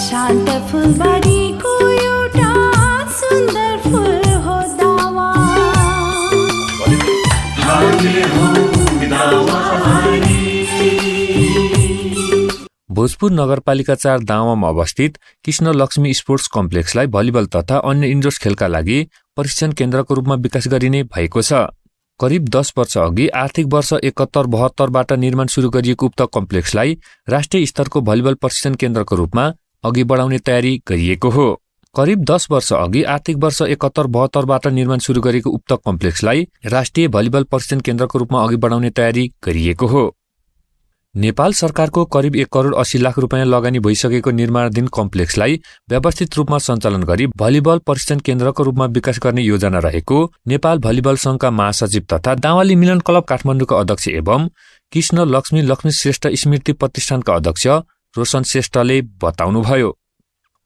शान्त फुलबारीको एउटा सुन्दर फुल हो दावा। भोजपुर नगरपालिका 4 दावामा अवस्थित कृष्ण लक्ष्मी स्पोर्ट्स कम्प्लेक्सलाई भलिबल तथा अन्य इन्डोर खेलका लागि प्रशिक्षण केन्द्रको रूपमा विकास गरिने भएको छ। करिब 10 वर्ष अघि आर्थिक वर्ष 71-72बाट निर्माण सुरु गरिएको उक्त कम्प्लेक्सलाई राष्ट्रिय स्तरको भलिबल प्रशिक्षण केन्द्रको रूपमा अघि बढाउने तयारी गरिएको हो। करिब 10 वर्ष अघि आर्थिक वर्ष 71-72बाट निर्माण सुरु गरेको उक्त कम्प्लेक्सलाई राष्ट्रिय भलिबल प्रशिक्षण केन्द्रको रूपमा अघि बढाउने तयारी गरिएको हो। नेपाल सरकारको करिब 1 करोड 80 लाख रुपियाँ लगानी भइसकेको निर्माणाधीन कम्प्लेक्सलाई व्यवस्थित रूपमा सञ्चालन गरी भलिबल प्रशिक्षण केन्द्रको रूपमा विकास गर्ने योजना रहेको नेपाल भलिबल संघका महासचिव तथा दावाली मिलन क्लब काठमाडौँका अध्यक्ष एवं कृष्ण लक्ष्मी श्रेष्ठ स्मृति प्रतिष्ठानका अध्यक्ष रोशन श्रेष्ठले बताउनुभयो।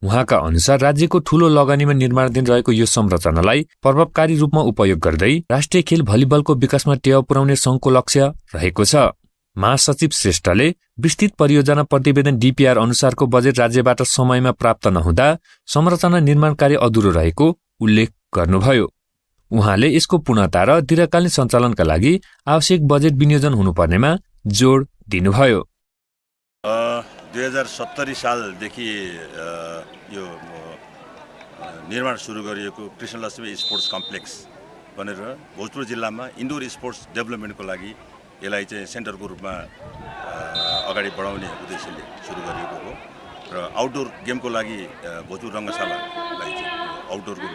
उहाँका अनुसार राज्यको ठूलो लगानीमा निर्माणाधीन रहेको यो संरचनालाई प्रभावकारी रूपमा उपयोग गर्दै राष्ट्रिय खेल भलिबलको विकासमा टेवा पुर्याउने संघको लक्ष्य रहेको छ। महासचिव श्रेष्ठले विस्तृत परियोजना प्रतिवेदन डीपीआर अनुसारको बजेट राज्यबाट समयमा प्राप्त नहुँदा संरचना निर्माण कार्य अधुरो रहेको उल्लेख गर्नुभयो। उहाँले यसको पूर्णता र दीर्घकालीन सञ्चालनका लागि आवश्यक बजेट विनियोजन हुनुपर्नेमा जोड दिनुभयो। 2070 सालदेखि यो निर्माण सुरु गरिएको कृष्ण लक्ष्मी स्पोर्ट्स कम्प्लेक्स भनेर भोजपुर जिल्लामा इन्डोर स्पोर्ट्स डेभलपमेन्टको लागि यसलाई चाहिँ सेन्टरको रूपमा अगाडि बढाउने उद्देश्यले सुरु गरिएको हो र आउटडोर गेमको लागि भोजपुर रङ्गशालालाई चाहिँ आउटडोरको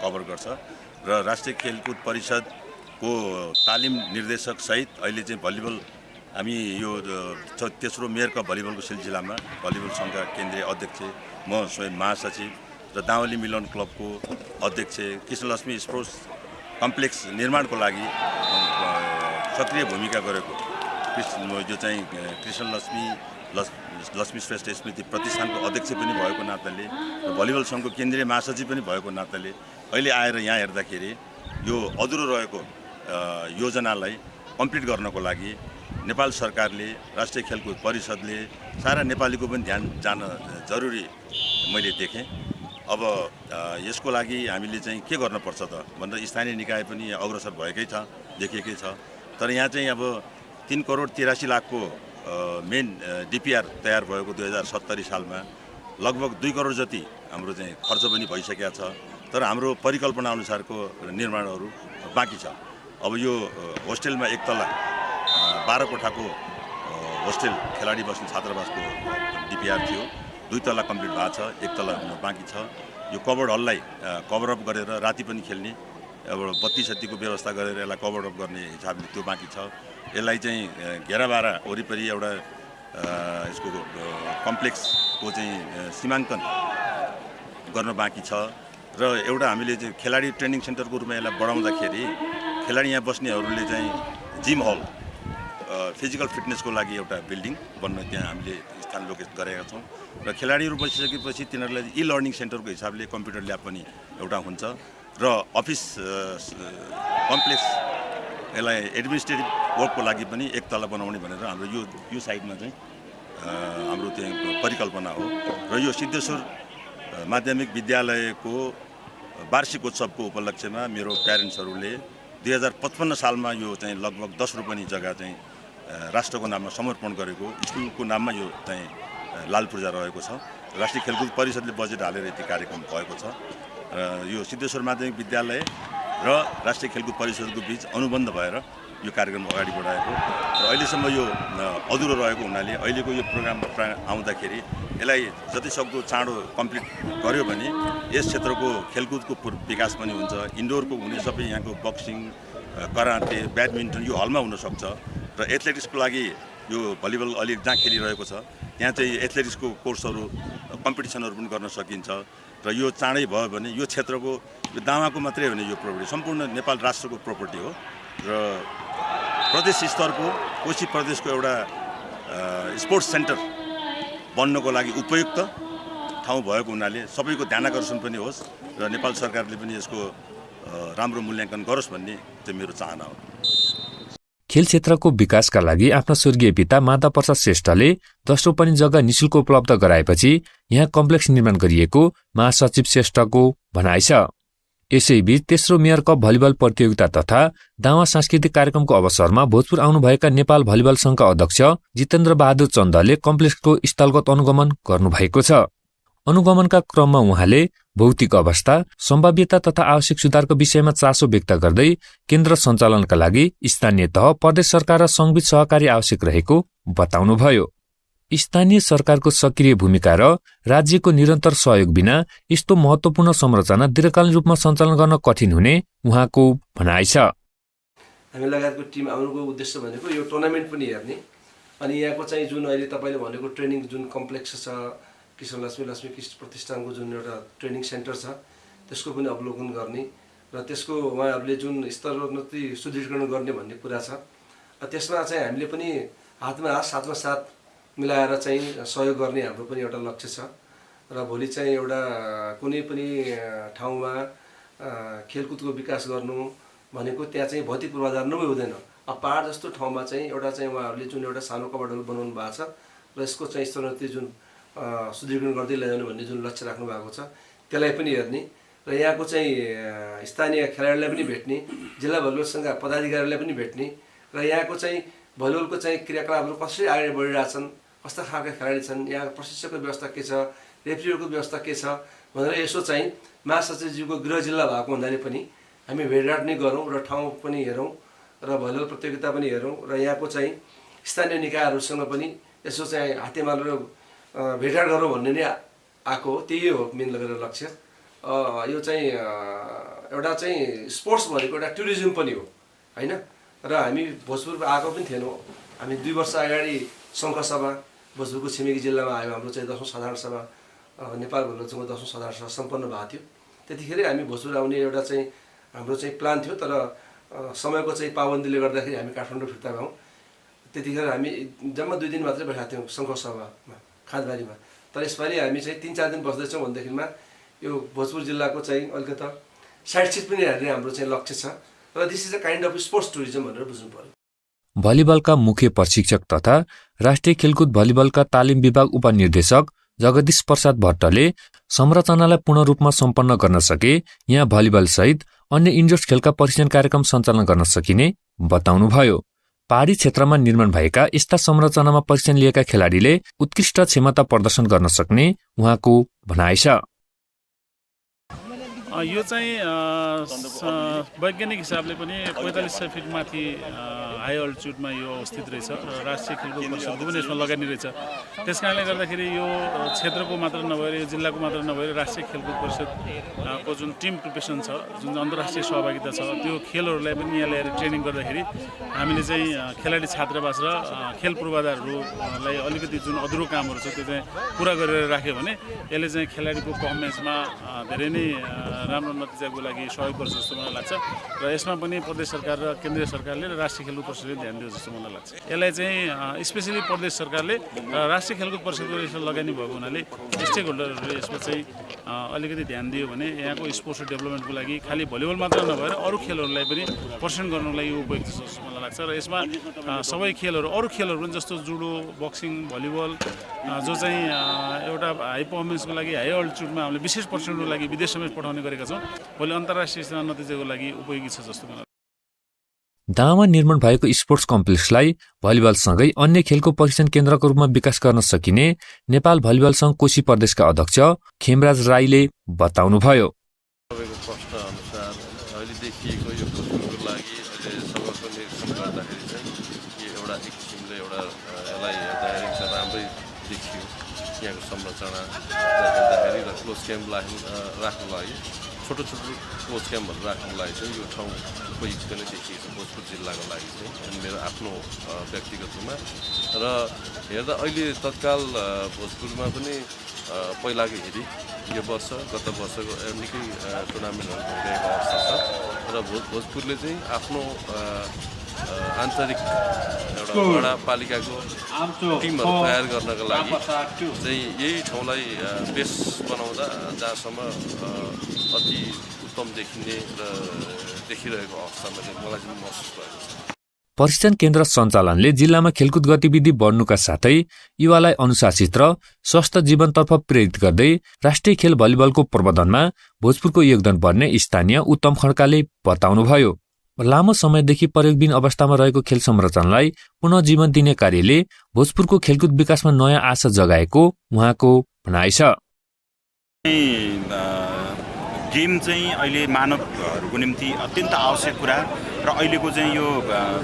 कभर गर्छ र राष्ट्रिय खेलकुद परिषदको तालिम निर्देशक सहित अहिले चाहिँ भलिबल हामी यो तेस्रो मेयर कप भलिबलको सिलसिलामा भलिबल सङ्घका केन्द्रीय अध्यक्ष म स्वयं महासचिव र दावली मिलन क्लबको अध्यक्ष कृष्ण लक्ष्मी स्पोर्ट्स कम्प्लेक्स निर्माणको लागि सक्रिय भूमिका गरेको यो चाहिँ कृष्ण लक्ष्मी श्रेष्ठ स्मृति प्रतिष्ठानको अध्यक्ष पनि भएको नाताले र भलिबल सङ्घको केन्द्रीय महासचिव पनि भएको नाताले अहिले आएर यहाँ हेर्दाखेरि यो अधुरो रहेको योजनालाई कम्प्लिट गर्नको लागि नेपाल सरकारले राष्ट्रिय खेलकुद परिषदले सारा नेपालीको पनि ध्यान जान जरुरी मैले देखेँ। अब यसको लागि हामीले चाहिँ के गर्नुपर्छ त भनेर स्थानीय निकाय पनि अग्रसर भएकै छ, देखिएकै छ। तर यहाँ चाहिँ अब 3 करोड 83 लाखको मेन डिपिआर तयार भएको 2070 सालमा लगभग 2 करोड जति हाम्रो चाहिँ खर्च पनि भइसकेको छ। तर हाम्रो परिकल्पना अनुसारको निर्माणहरू बाँकी छ। अब यो होस्टेलमा एक तला 12 कोठाको होस्टेल खेलाडी बस्ने छात्रावासको डिपिआर थियो, 2 तला कम्प्लिट भएको छ, 1 तला बाँकी छ। यो कभर्ड हललाई कभरअप गरेर राति पनि खेल्ने अब बत्ती सत्तीको व्यवस्था गरेर यसलाई कभरअप गर्ने हिसाबले त्यो बाँकी छ। यसलाई चाहिँ घेराबारा वरिपरि एउटा यसको कम्प्लेक्सको चाहिँ सीमाङ्कन गर्न बाँकी छ र एउटा हामीले चाहिँ खेलाडी ट्रेनिङ सेन्टरको रूपमा यसलाई बढाउँदाखेरि खेलाडी यहाँ बस्नेहरूले चाहिँ जिम हल फिजिकल फिटनेसको लागि एउटा बिल्डिङ बन्न त्यहाँ हामीले स्थान लोकेट गरेका छौँ र खेलाडीहरू बसिसकेपछि तिनीहरूलाई इ लर्निङ सेन्टरको हिसाबले कम्प्युटर ल्याब पनि एउटा हुन्छ र अफिस कम्प्लेक्स यसलाई एडमिनिस्ट्रेटिभ वर्कको लागि पनि 1 तला बनाउने भनेर हाम्रो यो साइडमा चाहिँ हाम्रो त्यहाँ परिकल्पना हो। र यो सिद्धेश्वर माध्यमिक विद्यालयको वार्षिक उत्सवको उपलक्ष्यमा मेरो प्यारेन्ट्सहरूले 2055 सालमा यो चाहिँ लगभग 10 रोपनी जग्गा चाहिँ राष्ट्रको नाममा समर्पण गरेको स्कुलको नाममा यो चाहिँ लाल पूर्जा रहेको छ। राष्ट्रिय खेलकुद परिषदले बजेट हालेर यति कार्यक्रम भएको छ। यो सिद्धेश्वर माध्यमिक विद्यालय र राष्ट्रिय खेलकुद परिषदको बीच अनुबन्ध भएर यो कार्यक्रम अगाडि बढाएको र अहिलेसम्म यो अधुरो रहेको हुनाले अहिलेको यो प्रोग्राम आउँदाखेरि यसलाई जतिसक्दो चाँडो कम्प्लिट गर्यो भने यस क्षेत्रको खेलकुदको विकास पनि हुन्छ। इन्डोरको हुने सबै यहाँको बक्सिङ, कराटे, ब्याडमिन्टन यो हलमा हुनसक्छ र एथलेटिक्सको लागि यो भलिबल अलि जहाँ खेलिरहेको छ त्यहाँ चाहिँ एथलेटिक्सको कोर्सहरू कम्पिटिसनहरू पनि गर्न सकिन्छ र यो चाँडै भयो भने यो क्षेत्रको यो दामाको मात्रै हो भने यो प्रोपर्टी सम्पूर्ण नेपाल राष्ट्रको प्रोपर्टी हो र प्रदेश स्तरको कोशी प्रदेशको एउटा स्पोर्ट्स सेन्टर बन्नको लागि उपयुक्त ठाउँ भएको हुनाले सबैको ध्यानाकर्षण पनि होस् र नेपाल सरकारले पनि यसको राम्रो मूल्याङ्कन गरोस् भन्ने चाहिँ मेरो चाहना हो। खेल क्षेत्रको विकासका लागि आफ्ना स्वर्गीय पिता माधव प्रसाद श्रेष्ठले दोस्रो पनि जग्गा निशुल्क उपलब्ध गराएपछि यहाँ कम्प्लेक्स निर्माण गरिएको महासचिव श्रेष्ठको भनाइ छ। यसैबीच तेस्रो मेयर कप भलिबल प्रतियोगिता तथा दावा सांस्कृतिक कार्यक्रमको अवसरमा भोजपुर आउनुभएका नेपाल भलिबल संघका अध्यक्ष जितेन्द्र बहादुर चन्दले कम्प्लेक्सको स्थलगत अनुगमन गर्नुभएको छ। अनुगमनका क्रममा उहाँले भौतिक अवस्था, सम्भाव्यता तथा आवश्यक सुधारको विषयमा चासो व्यक्त गर्दै केन्द्र सञ्चालनका लागि स्थानीय तह, प्रदेश सरकार र संघीय सहकारी आवश्यक रहेको बताउनुभयो। स्थानीय सरकारको सक्रिय भूमिका र राज्यको निरन्तर सहयोग बिना यस्तो महत्वपूर्ण संरचना दीर्घकालीन रूपमा सञ्चालन गर्न कठिन हुने उहाँको भनाइ छ। हामी लगायतको टिम आउनुको उद्देश्य भनेको यो टुर्नामेन्ट पनि हेर्ने, अनि यहाँको चाहिँ जुन अहिले तपाईँले भनेको ट्रेनिङ जुन कम्प्लेक्स छ, कृष्ण लक्ष्मी कृष्ण प्रतिष्ठानको जुन एउटा ट्रेनिङ सेन्टर छ त्यसको पनि अवलोकन गर्ने र त्यसको उहाँहरूले जुन स्तरोन्नति सुदृढीकरण गर्ने भन्ने कुरा छ। त्यसमा चाहिँ हामीले पनि हातमा साथ मिलाएर चाहिँ सहयोग गर्ने हाम्रो पनि एउटा लक्ष्य छ र भोलि चाहिँ एउटा कुनै पनि ठाउँमा खेलकुदको विकास गर्नु भनेको त्यहाँ चाहिँ भौतिक पूर्वाधार नै हुँदैन। अब पहाड जस्तो ठाउँमा चाहिँ एउटा चाहिँ उहाँहरूले जुन एउटा सानो कवाडहरू बनाउनु भएको छ र यसको चाहिँ स्तरोन्नति जुन सुदृढीकरण गर्दै लैजानु भन्ने जुन लक्ष्य राख्नु भएको छ त्यसलाई पनि हेर्ने र यहाँको चाहिँ स्थानीय खेलाडीलाई पनि भेट्ने, जिल्ला भलिबल सङ्घका पदाधिकारीलाई पनि भेट्ने र यहाँको चाहिँ भलिबलको चाहिँ क्रियाकलापहरू कसरी अगाडि बढिरहेछन्, कस्ता खालका खेलाडी छन्, यहाँ प्रशिक्षकको व्यवस्था के छ, रेफ्रीहरूको व्यवस्था के छ भनेर यसो चाहिँ महासचिवज्यूको गृह जिल्ला भएको हुनाले पनि हामी भेटघाट नै गरौँ र ठाउँ पनि हेरौँ र भलिबल प्रतियोगिता पनि हेरौँ र यहाँको चाहिँ स्थानीय निकायहरूसँग पनि यसो चाहिँ हातेमालो र भेटघाट गरौँ भन्ने नै आएको हो। त्यही हो मेन लगेर लक्ष्य। यो चाहिँ एउटा चाहिँ स्पोर्ट्स भनेको एउटा टुरिज्म पनि हो होइन। र हामी भोजपुर आएको पनि थिएनौँ। हामी 2 वर्ष अगाडि सङ्घसभा भोजपुरको छिमेकी जिल्लामा आयो। हाम्रो चाहिँ 10औं साधारण सभा नेपाल भलिबल संघको 10औं साधारण सभा सम्पन्न भएको थियो। त्यतिखेर हामी भोजपुर आउने एउटा चाहिँ हाम्रो चाहिँ प्लान थियो, तर समयको चाहिँ पाबन्दीले गर्दाखेरि हामी काठमाडौँ फिर्ता भयौँ। त्यतिखेर हामी जम्मा 2 दिन मात्रै बसेका थियौँ सङ्घसभामा खाँदबारीमा। तर यसपालि हामी चाहिँ 3-4 दिन बस्दैछौँ भनेदेखिमा यो भोजपुर जिल्लाको चाहिँ अलिकता साइड सिट पनि हेर्ने हाम्रो चाहिँ लक्ष्य छ र this is a kind of sports tourism भनेर बुझ्नु पर्यो। भलिबलका मुख्य प्रशिक्षक तथा राष्ट्रिय खेलकुद भलिबलका तालिम विभाग उपनिर्देशक जगदीश प्रसाद भट्टले संरचनालाई पूर्ण रूपमा सम्पन्न गर्न सके यहाँ भलिबल सहित अन्य इन्डोर खेलका प्रशिक्षण कार्यक्रम सञ्चालन गर्न सकिने बताउनुभयो। पहाडी क्षेत्रमा निर्माण भएका यस्ता संरचनामा प्रशिक्षण लिएका खेलाडीले उत्कृष्ट क्षमता प्रदर्शन गर्न सक्ने उहाँको भनाइ छ। यो चाहिँ वैज्ञानिक हिसाबले पनि 4500 फिट माथि हाई अल्टिट्युडमा यो अवस्थित रहेछ र राष्ट्रिय खेलकुद परिषदको पनि यसमा लगानी रहेछ। त्यस कारणले गर्दाखेरि यो क्षेत्रको मात्र नभएर यो जिल्लाको मात्र नभएर राष्ट्रिय खेलकुद परिषदको जुन टिम प्रिपरेसन छ, जुन अन्तर्राष्ट्रिय सहभागिता छ, त्यो खेलहरूलाई पनि यहाँ ल्याएर ट्रेनिङ गर्दाखेरि हामीले चाहिँ खेलाडी छात्रावास र खेल पूर्वाधारहरूलाई अलिकति जुन अधुरो कामहरू छ त्यो चाहिँ पुरा गरेर राख्यो भने यसले चाहिँ खेलाडीको पर्फर्मेन्समा धेरै नै राम्रो नतिजाको लागि सहयोग गर्छ जस्तो मलाई लाग्छ र यसमा पनि प्रदेश सरकार र केन्द्रीय सरकारले र राष्ट्रिय खेलकुद परिषदले ध्यान दियो जस्तो मलाई लाग्छ। यसलाई चाहिँ स्पेसली प्रदेश सरकारले राष्ट्रिय खेलकुद परिषदको यसमा लगानी भएको हुनाले स्टेक होल्डरहरूले यसमा चाहिँ अलिकति ध्यान दियो भने यहाँको स्पोर्ट्स डेभलपमेन्टको लागि खालि भलिबल मात्र नभएर अरू खेलहरूलाई पनि प्रशिक्षण गर्नको लागि उपयुक्त छ जस्तो मलाई लाग्छ र यसमा सबै खेलहरू अरू खेलहरू पनि जस्तो जुडो, बक्सिङ, भलिबल जो चाहिँ एउटा हाई पर्फर्मेन्सको लागि हाई अल्टिट्युडमा हामीले विशेष प्रशिक्षणको लागि विदेश समेत पठाउने गरेका छौँ। भोलि अन्तर्राष्ट्रिय स्तरमा नतिजाको लागि उपयोगी छ जस्तो मलाई। दावामा निर्माण भएको स्पोर्ट्स कम्प्लेक्सलाई भलिबलसँगै अन्य खेलको प्रशिक्षण केन्द्रको रूपमा विकास गर्न सकिने नेपाल भलिबल संघ कोशी प्रदेशका अध्यक्ष खेमराज राईले बताउनुभयो। तपाईँको प्रश्न अनुसार अहिले देखिएको यो भोजपुरको लागि अहिले समग्र निरीक्षण गर्दाखेरि चाहिँ यो एउटा एक किसिमले एउटा यसलाई हेर्दाखेरि चाहिँ राम्रै देखियो। यहाँको संरचना हेर्दाखेरि र क्लोज क्याम्प राख्नु लागि छोटो क्लोज क्याम्पहरू राख्नुको लागि चाहिँ यो ठाउँ उपयुक्त नै देखिएको छ भोजपुर जिल्लाको लागि चाहिँ मेरो आफ्नो व्यक्तिगत रूपमा। र हेर्दा अहिले तत्काल भोजपुरमा पनि पहिलाको हेरी यो वर्ष गत वर्षको निकै टुर्नामेन्टहरू भइरहेको अवस्था छ र भोजपुरले चाहिँ आफ्नो आन्तरिक एउटा वडा पालिकाको टिमहरू तयार गर्नका लागि चाहिँ यही ठाउँलाई बेस बनाउँदा जहाँसम्म अति उत्तम देखिने र देखिरहेको अवस्थामा चाहिँ मलाई चाहिँ महसुस भएको छ। प्रशिक्षण केन्द्र सञ्चालनले जिल्लामा खेलकुद गतिविधि बढ्नुका साथै युवालाई अनुशासित र स्वस्थ जीवनतर्फ प्रेरित गर्दै राष्ट्रिय खेल भलिबलको प्रवर्धनमा भोजपुरको योगदान बढ्ने स्थानीय उत्तम खड्काले बताउनुभयो। लामो समयदेखि प्रयोगबिन अवस्थामा रहेको खेल संरचनालाई पुनः जीवन दिने कार्यले भोजपुरको खेलकुद विकासमा नयाँ आशा जगाएको उहाँको भनाइ छ। गेम चाहिँ अहिले मानवहरूको निम्ति अत्यन्त आवश्यक कुरा र अहिलेको चाहिँ यो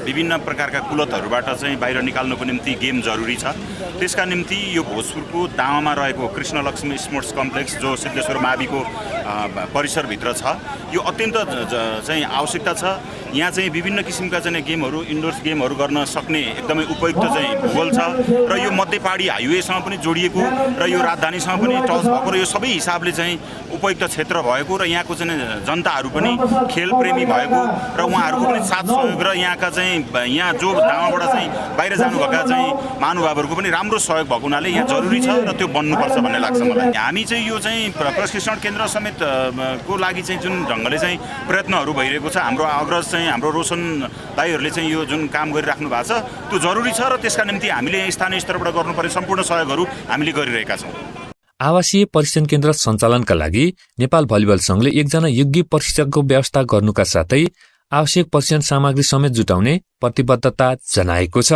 विभिन्न प्रकारका कुलतहरूबाट चाहिँ बाहिर निकाल्नको निम्ति गेम जरुरी छ। त्यसका निम्ति यो भोजपुरको दावामा रहेको कृष्णलक्ष्मी स्पोर्ट्स कम्प्लेक्स जो सिद्धेश्वर माविको परिसरभित्र छ यो अत्यन्त चाहिँ आवश्यकता छ। यहाँ चाहिँ विभिन्न किसिमका चाहिँ गेमहरू इन्डोर्स गेमहरू गर्न सक्ने एकदमै उपयुक्त चाहिँ भूगोल छ र यो मध्य पहाडी हाइवेसँग पनि जोडिएको र यो राजधानीसँग पनि टच भएको र यो सबै हिसाबले चाहिँ उपयुक्त क्षेत्र भएको र यहाँको चाहिँ जनताहरू पनि खेलप्रेमी भएको र उहाँहरूको पनि साथ सहयोग र यहाँका चाहिँ यहाँ जो दावाबाट चाहिँ बाहिर जानुभएका चाहिँ महानुभावहरूको पनि राम्रो सहयोग भएको हुनाले यहाँ जरुरी छ र त्यो बन्नुपर्छ भन्ने लाग्छ मलाई। हामी चाहिँ यो चाहिँ प्रशिक्षण केन्द्र समेत को लागि चाहिँ जुन ढङ्गले चाहिँ प्रयत्नहरू भइरहेको छ हाम्रो अग्रज चाहिँ हाम्रो रोशन दाइहरूले चाहिँ यो जुन काम गरिराख्नु भएको छ त्यो जरुरी छ र त्यसका निम्ति हामीले स्थानीय स्तरबाट गर्नुपर्ने सम्पूर्ण सहयोगहरू हामीले गरिरहेका छौँ। आवासीय प्रशिक्षण केन्द्र सञ्चालनका लागि नेपाल भलिबल संघले एकजना योग्य प्रशिक्षकको व्यवस्था गर्नुका साथै आवश्यक प्रशिक्षण सामग्री समेत जुटाउने प्रतिबद्धता जनाएको छ।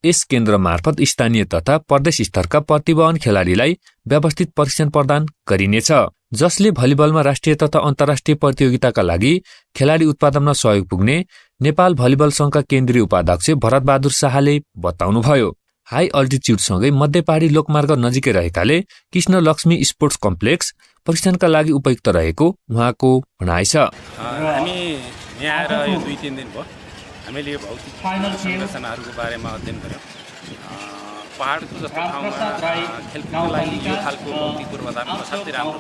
यस केन्द्र मार्फत स्थानीय तथा प्रदेश स्तरका प्रतिभावान खेलाडीलाई व्यवस्थित प्रशिक्षण प्रदान गरिनेछ, जसले भलिबलमा राष्ट्रिय तथा अन्तर्राष्ट्रिय प्रतियोगिताका लागि खेलाडी उत्पादनमा सहयोग पुग्ने नेपाल भलिबल संघका केन्द्रीय उपाध्यक्ष भरतबहादुर शाहले बताउनुभयो। हाई अल्टिच्युडसँगै मध्य पहाडी लोकमार्ग नजिकै रहेकाले कृष्ण लक्ष्मी स्पोर्ट्स कम्प्लेक्स प्रशिक्षणका लागि उपयुक्त रहेको उहाँको भनाइ छ। हामी यहाँ आएर यो 2-3 दिन भयो हामीले यो भौतिक संरचनाहरूको बारेमा अध्ययन गऱ्यौँ। पहाडको जस्तो ठाउँमा खेलकुदको लागि यो खालको भौतिक पूर्वाधार असाध्यै राम्रो,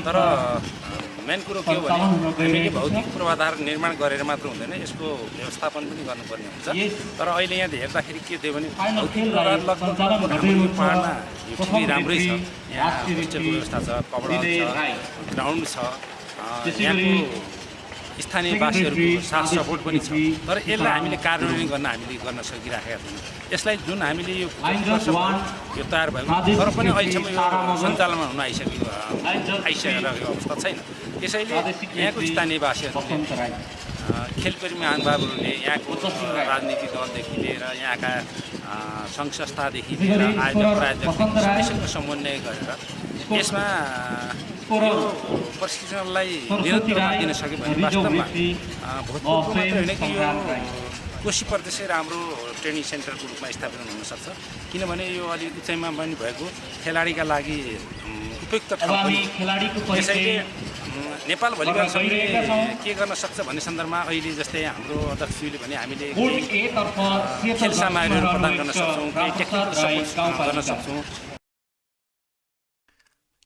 तर मेन कुरो के हो भने हामीले भौतिक पूर्वाधार निर्माण गरेर मात्र हुँदैन, यसको व्यवस्थापन पनि गर्नुपर्ने हुन्छ। तर अहिले यहाँ हेर्दाखेरि के थियो भने भौतिक पूर्वाधार लगभग हाम्रो यो पहाडमा यो ठिकै राम्रै छ। यहाँ होस्टेलको व्यवस्था छ, कपडा छ, ग्राउन्ड छ, यहाँको स्थानीय वासीहरूको साथ सपोर्ट पनि छ, तर यसलाई हामीले कार्यान्वयन गर्न सकिराखेका छैनौँ। यसलाई जुन हामीले यो यो तयार भएको तर पनि अहिलेसम्म यो सञ्चालनमा हुन आइसकेको अवस्था छैन। त्यसैले यहाँको स्थानीय वासीहरूले खेलप्रेमी महानुभावहरूले यहाँको राजनीतिक दलदेखि लिएर यहाँका सङ्घ संस्थादेखि लिएर आयोजक प्रायोजकदेखि सबैसँग समन्वय गरेर यसमा यो प्रशिक्षणलाई निरन्तरता दिन सक्यो भने वास्तवमा भोजपुरको मात्र होइन कि यो कोशी प्रदेशै राम्रो ट्रेनिङ सेन्टरको रूपमा स्थापना हुनसक्छ, किनभने यो अलिक उचाइमा पनि भएको खेलाडीका लागि उपयुक्त ठाउँ पनि। त्यसैले नेपाल भलिबल संघले के गर्न सक्छ भन्ने सन्दर्भमा अहिले जस्तै हाम्रो अध्यक्षज्यूले भने हामीले खेल सामग्रीहरू प्रदान गर्न सक्छौँ, केही टेक्निकल सपोर्ट गर्न सक्छौँ।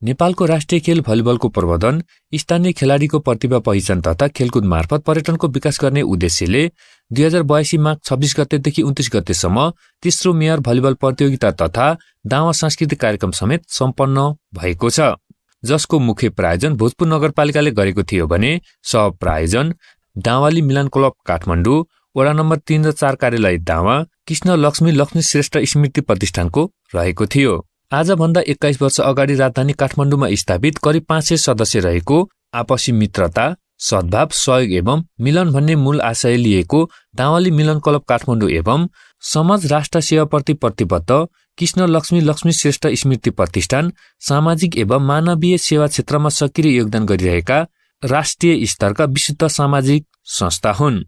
नेपालको राष्ट्रिय खेल भलिबलको प्रवर्धन, स्थानीय खेलाडीको प्रतिभा पहिचान तथा खेलकुद मार्फत पर्यटनको विकास गर्ने उद्देश्यले 2082 माघ 26 गतेदेखि 29 गतेसम्म तेस्रो मेयर भलिबल प्रतियोगिता तथा दावा सांस्कृतिक कार्यक्रम समेत सम्पन्न भएको छ, जसको मुख्य प्रायोजन भोजपुर नगरपालिकाले गरेको थियो भने सहप्रायोजन दावाली मिलन क्लब काठमाडौँ, वडा नम्बर 3 र 4 कार्यालय दावा, कृष्ण लक्ष्मी श्रेष्ठ स्मृति प्रतिष्ठानको रहेको थियो। आजभन्दा 21 वर्ष अगाडि राजधानी काठमाडौँमा स्थापित करिब 500 सदस्य रहेको आपसी मित्रता, सद्भाव, सहयोग एवं मिलन भन्ने मूल आशय लिएको दावाली मिलन क्लब काठमाडौँ एवं समाज राष्ट्र सेवाप्रति प्रतिबद्ध कृष्ण लक्ष्मी श्रेष्ठ स्मृति प्रतिष्ठान सामाजिक एवं मानवीय सेवा क्षेत्रमा सक्रिय योगदान गरिरहेका राष्ट्रिय स्तरका विशुद्ध सामाजिक संस्था हुन्।